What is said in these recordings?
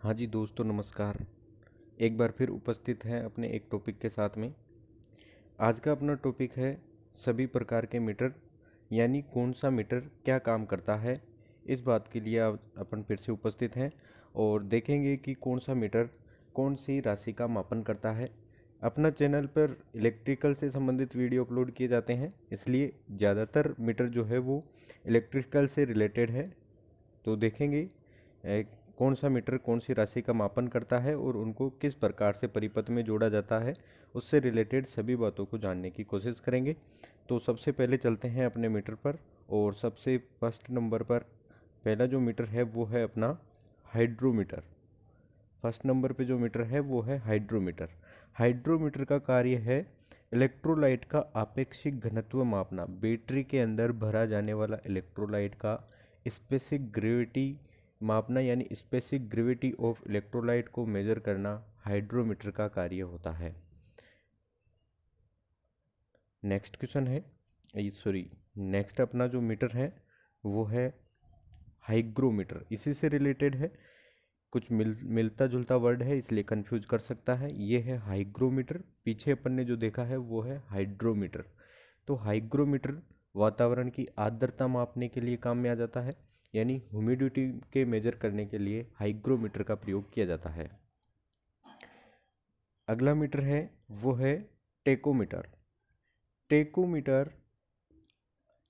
हाँ जी दोस्तों, नमस्कार। एक बार फिर उपस्थित हैं अपने एक टॉपिक के साथ में। आज का अपना टॉपिक है सभी प्रकार के मीटर, यानी कौन सा मीटर क्या काम करता है। इस बात के लिए अपन फिर से उपस्थित हैं और देखेंगे कि कौन सा मीटर कौन सी राशि का मापन करता है। अपना चैनल पर इलेक्ट्रिकल से संबंधित वीडियो अपलोड किए जाते हैं, इसलिए ज़्यादातर मीटर जो है वो इलेक्ट्रिकल से रिलेटेड है। तो देखेंगे कौन सा मीटर कौन सी राशि का मापन करता है और उनको किस प्रकार से परिपथ में जोड़ा जाता है, उससे रिलेटेड सभी बातों को जानने की कोशिश करेंगे। तो सबसे पहले चलते हैं अपने मीटर पर, और सबसे फर्स्ट नंबर पर पहला जो मीटर है वो है अपना हाइड्रोमीटर। फर्स्ट नंबर पे जो मीटर है वो है हाइड्रोमीटर। हाइड्रोमीटर का कार्य है इलेक्ट्रोलाइट का आपेक्षिक घनत्व मापना। बैटरी के अंदर भरा जाने वाला इलेक्ट्रोलाइट का स्पेसिफिक ग्रेविटी मापना, यानी स्पेसिफिक ग्रेविटी ऑफ इलेक्ट्रोलाइट को मेजर करना हाइड्रोमीटर का कार्य होता है। नेक्स्ट क्वेश्चन है, सॉरी, नेक्स्ट अपना जो मीटर है वो है हाइग्रोमीटर। इसी से रिलेटेड है, कुछ मिलता जुलता वर्ड है इसलिए कंफ्यूज कर सकता है। ये है हाइग्रोमीटर, पीछे अपन ने जो देखा है वो है हाइड्रोमीटर। तो हाइग्रोमीटर वातावरण की आर्द्रता मापने के लिए काम में आ जाता है, यानी ह्यूमिडिटी के मेजर करने के लिए हाइग्रोमीटर का प्रयोग किया जाता है। अगला मीटर है वो है टेकोमीटर। टेकोमीटर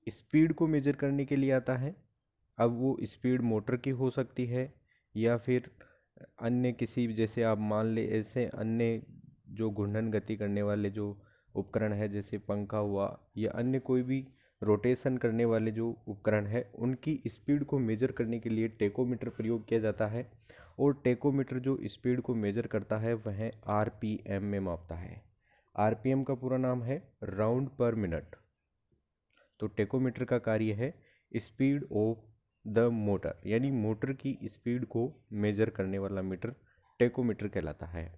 स्पीड को मेजर करने के लिए आता है। अब वो स्पीड मोटर की हो सकती है या फिर अन्य किसी, जैसे आप मान ले ऐसे अन्य जो घूर्णन गति करने वाले जो उपकरण है, जैसे पंखा हुआ या अन्य कोई भी रोटेशन करने वाले जो उपकरण है, उनकी स्पीड को मेजर करने के लिए टेकोमीटर प्रयोग किया जाता है। और टेकोमीटर जो स्पीड को मेजर करता है वह आरपीएम में मापता है। आरपीएम का पूरा नाम है राउंड पर मिनट। तो टेकोमीटर का कार्य है स्पीड ऑफ द मोटर, यानी मोटर की स्पीड को मेजर करने वाला मीटर टेकोमीटर कहलाता है।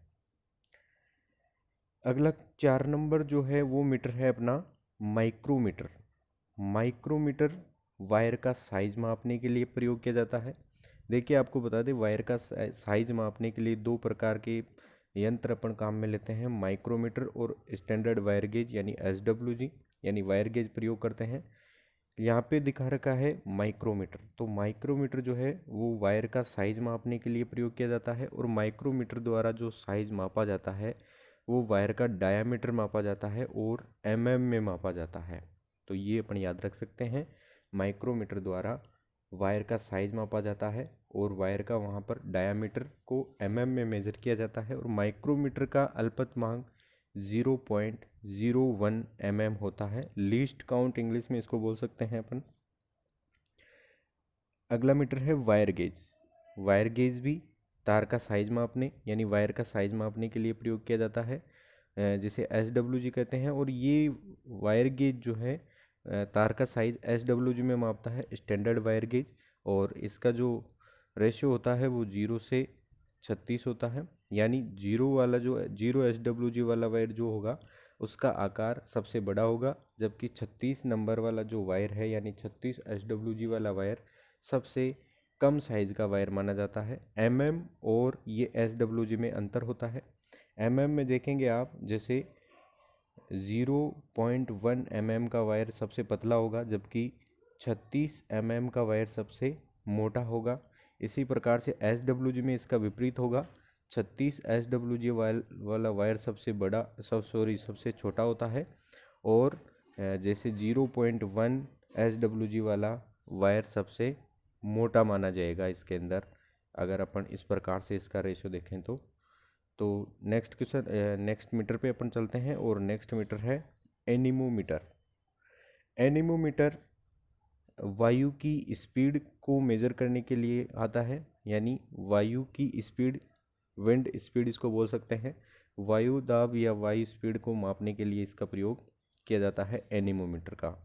अगला 4 नंबर जो है वो मीटर है अपना माइक्रोमीटर। माइक्रोमीटर वायर का साइज मापने के लिए प्रयोग किया जाता है। देखिए, आपको बता दें, वायर का साइज मापने के लिए दो प्रकार के यंत्र अपन काम में लेते हैं, माइक्रोमीटर और स्टैंडर्ड वायर गेज यानी एसडब्ल्यूजी, यानी वायर गेज प्रयोग करते हैं। यहाँ पे दिखा रखा है माइक्रोमीटर। तो माइक्रोमीटर जो है वो वायर का साइज मापने के लिए प्रयोग किया जाता है, और माइक्रोमीटर द्वारा जो साइज मापा जाता है वो वायर का डायामीटर मापा जाता है और एमएम में मापा जाता है। तो ये अपन याद रख सकते हैं, माइक्रोमीटर द्वारा वायर का साइज मापा जाता है और वायर का वहाँ पर डायामीटर को एमएम में मेजर किया जाता है। और माइक्रोमीटर का अल्पतमांक 0.01 mm होता है। लीस्ट काउंट इंग्लिश में इसको बोल सकते हैं अपन। अगला मीटर है वायर गेज। वायर गेज भी तार का साइज मापने, यानी वायर का साइज मापने के लिए प्रयोग किया जाता है, जिसे एसडब्ल्यूजी कहते हैं। और ये वायर गेज जो है तार का साइज एसडब्ल्यूजी में मापता है, स्टैंडर्ड वायर गेज। और इसका जो रेशियो होता है वो 0 से 36 होता है, यानी जीरो वाला जो 0 एसडब्ल्यूजी वाला वायर जो होगा उसका आकार सबसे बड़ा होगा, जबकि 36 नंबर वाला जो वायर है यानी 36 एसडब्ल्यूजी वाला वायर सबसे कम साइज का वायर माना जाता है। एमएम और ये एसडब्ल्यूजी में अंतर होता है। एमएम में देखेंगे आप, जैसे 0.1 mm का वायर सबसे पतला होगा, जबकि 36 mm का वायर सबसे मोटा होगा। इसी प्रकार से एसडब्ल्यूजी में इसका विपरीत होगा। 36 एसडब्ल्यूजी वाला वायर सबसे बड़ा सबसे छोटा होता है, और जैसे 0.1 एसडब्ल्यूजी वाला वायर सबसे मोटा माना जाएगा इसके अंदर, अगर अपन इस प्रकार से इसका रेशियो देखें तो नेक्स्ट क्वेश्चन, नेक्स्ट मीटर पे अपन चलते हैं, और नेक्स्ट मीटर है एनीमोमीटर। एनीमोमीटर वायु की स्पीड को मेजर करने के लिए आता है, यानी वायु की स्पीड, विंड स्पीड इसको बोल सकते हैं। वायु दाब या वायु स्पीड को मापने के लिए इसका प्रयोग किया जाता है एनीमोमीटर का।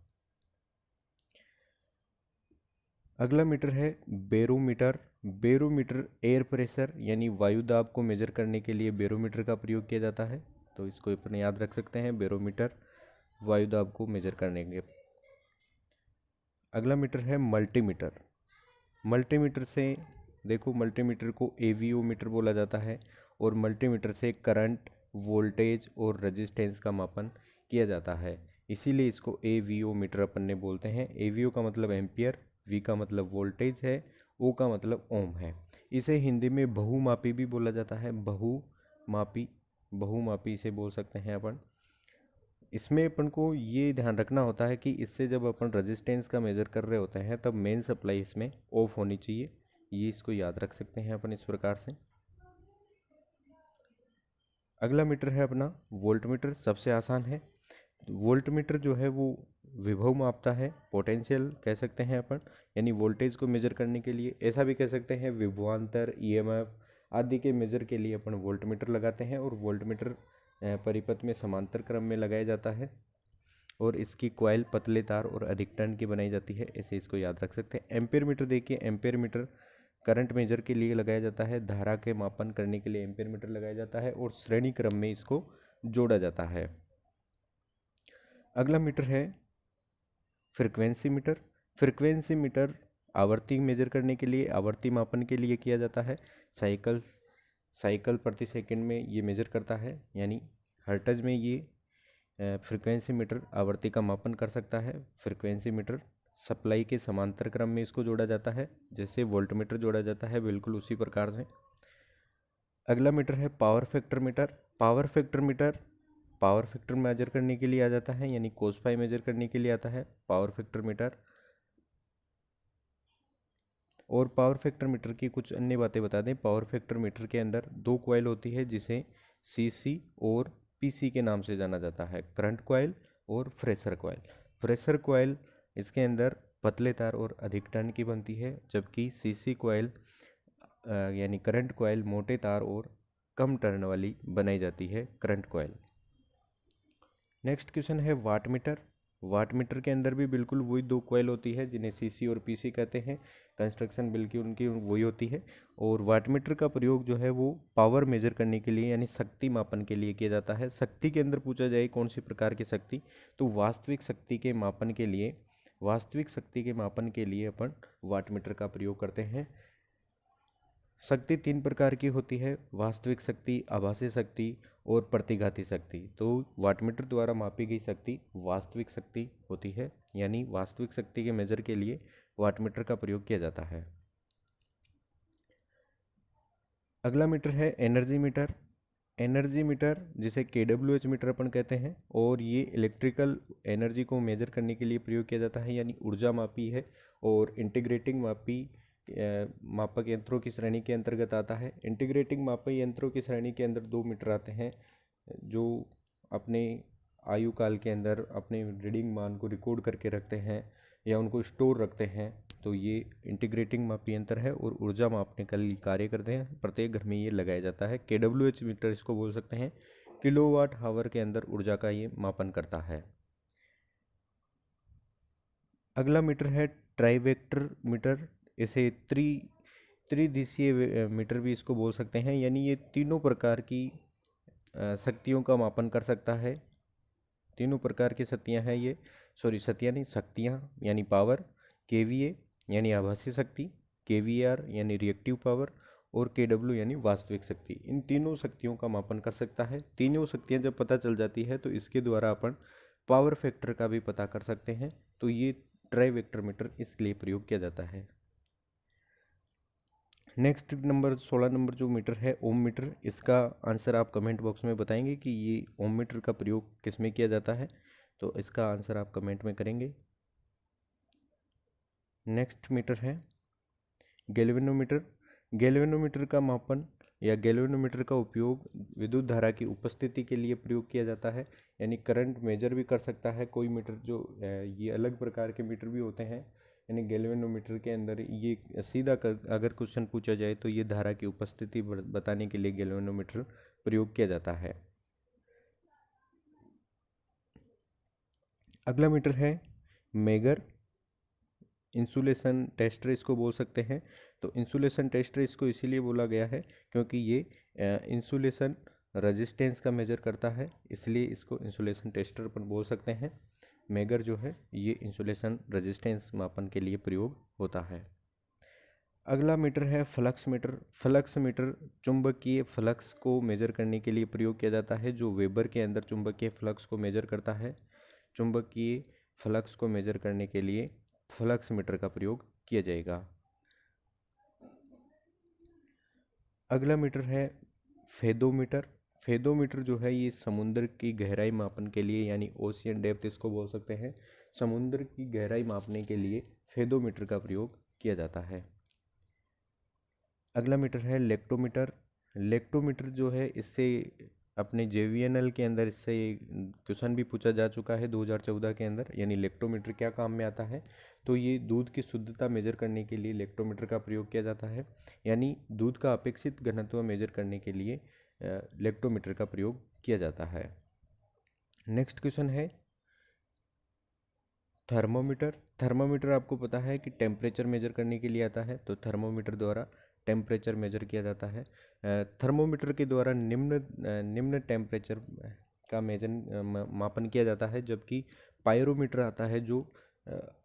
अगला मीटर है बैरोमीटर। बैरोमीटर एयर प्रेशर यानी वायु दाब को मेजर करने के लिए बैरोमीटर का प्रयोग किया जाता है। तो इसको अपन याद रख सकते हैं, बैरोमीटर वायु दाब को मेजर करने के। अगला मीटर है मल्टीमीटर। मल्टीमीटर से देखो मल्टीमीटर को एवीओ मीटर बोला जाता है और मल्टीमीटर से करंट, वोल्टेज और रेजिस्टेंस का मापन किया जाता है, इसीलिए इसको एवीओ मीटर अपन ने बोलते हैं। एवीओ का मतलब एम्पियर, वी का मतलब वोल्टेज है, ओ का मतलब ओम है। इसे हिंदी में बहुमापी भी बोला जाता है, बहुमापी, बहुमापी इसे बोल सकते हैं अपन। इसमें अपन को ये ध्यान रखना होता है कि इससे जब अपन रेजिस्टेंस का मेजर कर रहे होते हैं तब मेन सप्लाई इसमें ऑफ होनी चाहिए, ये इसको याद रख सकते हैं अपन इस प्रकार से। अगला मीटर है अपना वोल्ट मीटर, सबसे आसान है। वोल्ट मीटर जो है वो विभव मापता है, पोटेंशियल कह सकते हैं अपन, यानी वोल्टेज को मेजर करने के लिए। ऐसा भी कह सकते हैं विभवांतर, ईएमएफ आदि के मेजर के लिए अपन वोल्ट मीटर लगाते हैं, और वोल्ट मीटर परिपथ में समांतर क्रम में लगाया जाता है और इसकी कॉइल पतले तार और अधिक टर्न की बनाई जाती है, ऐसे इसको याद रख सकते हैं। एम्पेयर मीटर देखिए, एम्पेयर मीटर करंट मेजर के लिए लगाया जाता है, धारा के मापन करने के लिए एम्पेयर मीटर लगाया जाता है और श्रेणी क्रम में इसको जोड़ा जाता है। अगला मीटर है फ्रीक्वेंसी मीटर। फ्रीक्वेंसी मीटर आवर्ती मेजर करने के लिए, आवर्ती मापन के लिए किया जाता है। साइकिल प्रति सेकंड में ये मेजर करता है, यानी हर्ट्ज में ये फ्रीक्वेंसी मीटर आवर्ती का मापन कर सकता है। फ्रीक्वेंसी मीटर सप्लाई के समांतर क्रम में इसको जोड़ा जाता है, जैसे वोल्ट मीटर जोड़ा जाता है, बिल्कुल उसी प्रकार से। अगला मीटर है power factor meter. Power factor measure करने के लिए आ जाता है, यानी कोस फाई मेजर करने के लिए आता है पावर फैक्टर मीटर। और पावर फैक्टर मीटर की कुछ अन्य बातें बता दें। पावर फैक्टर मीटर के अंदर दो कॉइल होती है, जिसे सीसी और पीसी के नाम से जाना जाता है, करंट कॉइल और फ्रेशर कॉइल। फ्रेशर कॉइल इसके अंदर पतले तार और अधिक टर्न की बनती है, जबकि सीसी कॉइल यानी करंट कॉइल मोटे तार और कम टर्न वाली बनाई जाती है, करंट कॉइल। नेक्स्ट क्वेश्चन है वाट मीटर। वाट मीटर के अंदर भी बिल्कुल वही दो कॉइल होती है, जिन्हें सीसी और पीसी कहते हैं। कंस्ट्रक्शन बिल्कुल उनकी वही होती है। और वाट मीटर का प्रयोग जो है वो पावर मेजर करने के लिए, यानी शक्ति मापन के लिए किया जाता है। शक्ति के अंदर पूछा जाए कौन सी प्रकार की शक्ति, तो वास्तविक शक्ति के मापन के लिए अपन वाट मीटर का प्रयोग करते हैं। शक्ति तीन प्रकार की होती है, वास्तविक शक्ति, आभासी शक्ति और प्रतिघाती शक्ति। तो वाटमीटर द्वारा मापी गई शक्ति वास्तविक शक्ति होती है, यानी वास्तविक शक्ति के मेजर के लिए वाटमीटर का प्रयोग किया जाता है। अगला मीटर है एनर्जी मीटर। एनर्जी मीटर जिसे KWH मीटर अपन कहते हैं, और ये इलेक्ट्रिकल एनर्जी को मेजर करने के लिए प्रयोग किया जाता है, यानी ऊर्जा मापी है। और इंटीग्रेटिंग मापक यंत्रों की श्रेणी के अंतर्गत आता है। इंटीग्रेटिंग मापक यंत्रों की श्रेणी के अंदर दो मीटर आते हैं, जो अपने आयु काल के अंदर अपने रीडिंग मान को रिकॉर्ड करके रखते हैं या उनको स्टोर रखते हैं। तो ये इंटीग्रेटिंग मापी यंत्र है और ऊर्जा मापने का कार्य करते हैं। प्रत्येक घर में ये लगाया जाता है। KWH मीटर इसको बोल सकते हैं, किलोवाट हावर के अंदर ऊर्जा का ये मापन करता है। अगला मीटर है ट्राइवेक्टर मीटर। इसे त्रिदिशीय मीटर भी इसको बोल सकते हैं, यानी ये तीनों प्रकार की शक्तियों का मापन कर सकता है। तीनों प्रकार की शक्तियाँ हैं ये, शक्तियाँ नहीं, शक्तियाँ यानी पावर, KVA यानी आभासी शक्ति, KVAR यानी रिएक्टिव पावर, और KW यानी वास्तविक शक्ति। इन तीनों शक्तियों का मापन कर सकता है। तीनों शक्तियाँ जब पता चल जाती है तो इसके द्वारा अपन पावर फैक्टर का भी पता कर सकते हैं। तो ये ट्राइवेक्टर मीटर इसके लिए प्रयोग किया जाता है। नेक्स्ट नंबर 16 नंबर जो मीटर है ओम मीटर। इसका आंसर आप कमेंट बॉक्स में बताएंगे कि ये ओम मीटर का प्रयोग किस में किया जाता है, तो इसका आंसर आप कमेंट में करेंगे। नेक्स्ट मीटर है गैल्वेनोमीटर। गैल्वेनोमीटर का मापन या गैल्वेनोमीटर का उपयोग विद्युत धारा की उपस्थिति के लिए प्रयोग किया जाता है, यानी करंट मेजर भी कर सकता है कोई मीटर। जो ये अलग प्रकार के मीटर भी होते हैं, यानी गैल्वेनोमीटर के अंदर ये सीधा अगर क्वेश्चन पूछा जाए तो ये धारा की उपस्थिति बताने के लिए गैल्वेनोमीटर प्रयोग किया जाता है। अगला मीटर है मेगर इंसुलेशन टेस्टर इसको बोल सकते हैं। तो इंसुलेशन टेस्टर इसको इसीलिए बोला गया है क्योंकि ये इंसुलेशन रेजिस्टेंस का मेजर करता है, इसलिए इसको इंसुलेशन टेस्टर अपन बोल सकते हैं। मेगर जो है ये इंसुलेशन रेजिस्टेंस मापन के लिए प्रयोग होता है। अगला मीटर है फ्लक्स मीटर। फ्लक्स मीटर चुंबकीय फ्लक्स को मेजर करने के लिए प्रयोग किया जाता है, जो वेबर के अंदर चुंबकीय फ्लक्स को मेजर करता है। चुंबकीय फ्लक्स को मेजर करने के लिए फ्लक्स मीटर का प्रयोग किया जाएगा। अगला मीटर है फेदोमीटर। फेदोमीटर जो है ये समुद्र की गहराई मापन के लिए, यानी ओशियन डेप्थ इसको बोल सकते हैं, समुद्र की गहराई मापने के लिए फेदोमीटर का प्रयोग किया जाता है। अगला मीटर है लेक्टोमीटर। लेक्टोमीटर जो है इससे अपने जेवीएनएल के अंदर इससे क्वेश्चन भी पूछा जा चुका है 2014 के अंदर, यानी लेक्टोमीटर क्या काम में आता है। तो ये दूध की शुद्धता मेजर करने के लिए लेक्टोमीटर का प्रयोग किया जाता है, यानी दूध का अपेक्षित घनत्व मेजर करने के लिए लेक्टोमीटर का प्रयोग किया जाता है। नेक्स्ट क्वेश्चन है थर्मोमीटर। थर्मोमीटर आपको पता है कि टेम्परेचर मेजर करने के लिए आता है, तो थर्मोमीटर द्वारा टेम्परेचर मेजर किया जाता है। थर्मोमीटर के द्वारा निम्न टेम्परेचर का मापन किया जाता है, जबकि पायरोमीटर आता है जो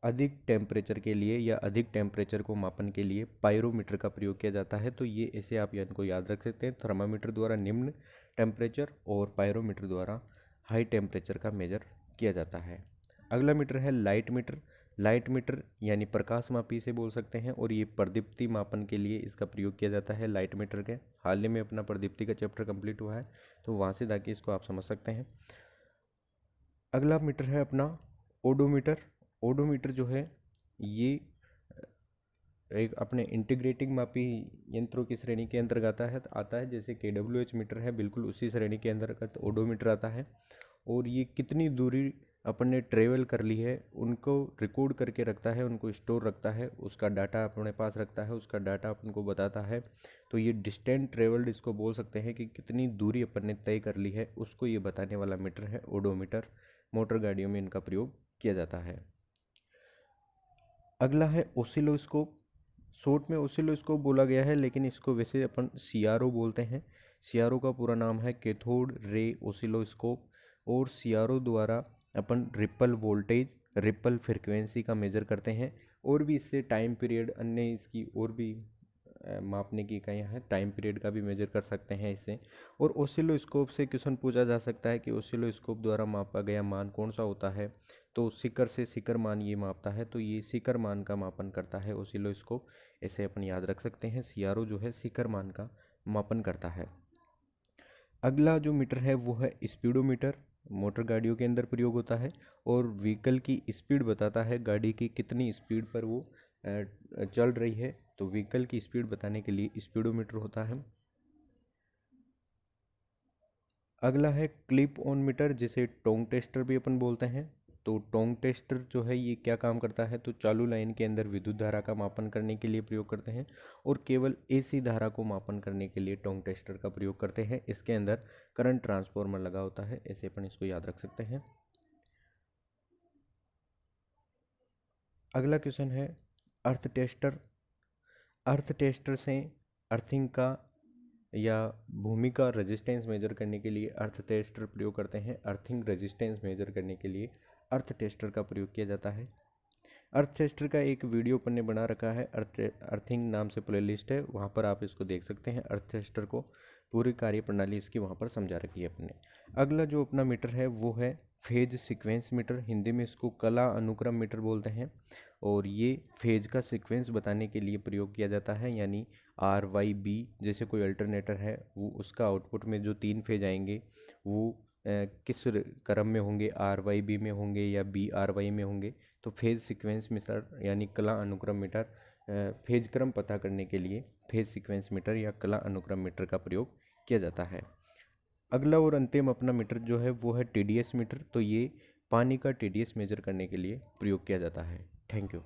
अधिक टेम्परेचर के लिए या अधिक टेम्परेचर को मापन के लिए पायरोमीटर का प्रयोग किया जाता है। तो ये ऐसे आप इनको याद रख सकते हैं, थर्मामीटर द्वारा निम्न टेम्परेचर और पायरोमीटर द्वारा हाई टेम्परेचर का मेजर किया जाता है। अगला मीटर है लाइट मीटर। लाइट मीटर यानी प्रकाश मापी से बोल सकते हैं, और ये प्रदीप्ति मापन के लिए इसका प्रयोग किया जाता है लाइट मीटर के। हाल ही में अपना प्रदीप्ति का चैप्टर कंप्लीट हुआ है, तो वहाँ से जाके इसको आप समझ सकते हैं। अगला मीटर है अपना ओडोमीटर। ओडोमीटर जो है ये एक अपने इंटीग्रेटिंग मापी यंत्रों की श्रेणी के अंतर्गत आता है, जैसे KWH मीटर है, बिल्कुल उसी श्रेणी के अंतर्गत ओडोमीटर आता है। और ये कितनी दूरी अपन ने ट्रेवल कर ली है उनको रिकॉर्ड करके रखता है, उनको स्टोर रखता है, उसका डाटा अपने पास रखता है, उसका डाटा अपन को बताता है। तो ये डिस्टेंस ट्रेवल्ड इसको बोल सकते हैं कि कितनी दूरी अपन ने तय कर ली है, उसको ये बताने वाला मीटर है ओडोमीटर। मोटर गाड़ियों में इनका प्रयोग किया जाता है। अगला है ओसिलोस्कोप। शॉर्ट में ओसिलोस्कोप बोला गया है, लेकिन इसको वैसे अपन CRO बोलते हैं। CRO का पूरा नाम है कैथोड रे ओसिलोस्कोप। और CRO द्वारा अपन रिपल वोल्टेज, रिपल फ्रिक्वेंसी का मेजर करते हैं, और भी इससे टाइम पीरियड, अन्य इसकी और भी मापने की इकाइयाँ हैं, टाइम पीरियड का भी मेजर कर सकते हैं इससे। और ओसिलोस्कोप से क्वेश्चन पूछा जा सकता है कि ओसिलोस्कोप द्वारा मापा गया मान कौन सा होता है, तो शिखर से शिखर मान ये मापता है, तो ये शिखर मान का मापन करता है ओसिलोस्कोप। ऐसे अपन याद रख सकते हैं, CRO जो है शिखर मान का मापन करता है। अगला जो मीटर है वो है स्पीडोमीटर। मोटर गाड़ियों के अंदर प्रयोग होता है और व्हीकल की स्पीड बताता है, गाड़ी की कितनी स्पीड पर वो चल रही है, तो व्हीकल की स्पीड बताने के लिए स्पीडोमीटर होता है। अगला है क्लिप ऑन मीटर, जिसे टोंग टेस्टर भी अपन बोलते हैं। तो टोंग टेस्टर जो है ये क्या काम करता है, तो चालू लाइन के अंदर विद्युत धारा का मापन करने के लिए प्रयोग करते हैं, और केवल AC धारा को मापन करने के लिए टोंग टेस्टर का प्रयोग करते हैं। इसके अंदर करंट ट्रांसफार्मर लगा होता है, ऐसे अपन इसको याद रख सकते हैं। अगला क्वेश्चन है अर्थ टेस्टर। अर्थ टेस्टर से अर्थिंग का या भूमि का रेजिस्टेंस मेजर करने के लिए अर्थ टेस्टर प्रयोग करते हैं। अर्थिंग रेजिस्टेंस मेजर करने के लिए अर्थ टेस्टर का प्रयोग किया जाता है। अर्थ टेस्टर का एक वीडियो अपन ने बना रखा है, अर्थिंग नाम से प्लेलिस्ट है, वहाँ पर आप इसको देख सकते हैं। अर्थ टेस्टर को पूरी कार्य प्रणाली इसकी वहाँ पर समझा रखी है अपने। अगला जो अपना मीटर है वो है फेज सीक्वेंस मीटर। हिंदी में इसको कला अनुक्रम मीटर बोलते हैं, और ये फेज का सीक्वेंस बताने के लिए प्रयोग किया जाता है, यानी RYB जैसे कोई अल्टरनेटर है, वो उसका आउटपुट में जो 3 फेज आएंगे वो किस क्रम में होंगे, RYB में होंगे या BRY में होंगे। तो फेज सीक्वेंस मीटर यानी कला अनुक्रम मीटर फेज क्रम पता करने के लिए फेज सीक्वेंस मीटर या कला अनुक्रम मीटर का प्रयोग किया जाता है। अगला और अंतिम अपना मीटर जो है वो है TDS मीटर। तो ये पानी का TDS मेजर करने के लिए प्रयोग किया जाता है। Thank you.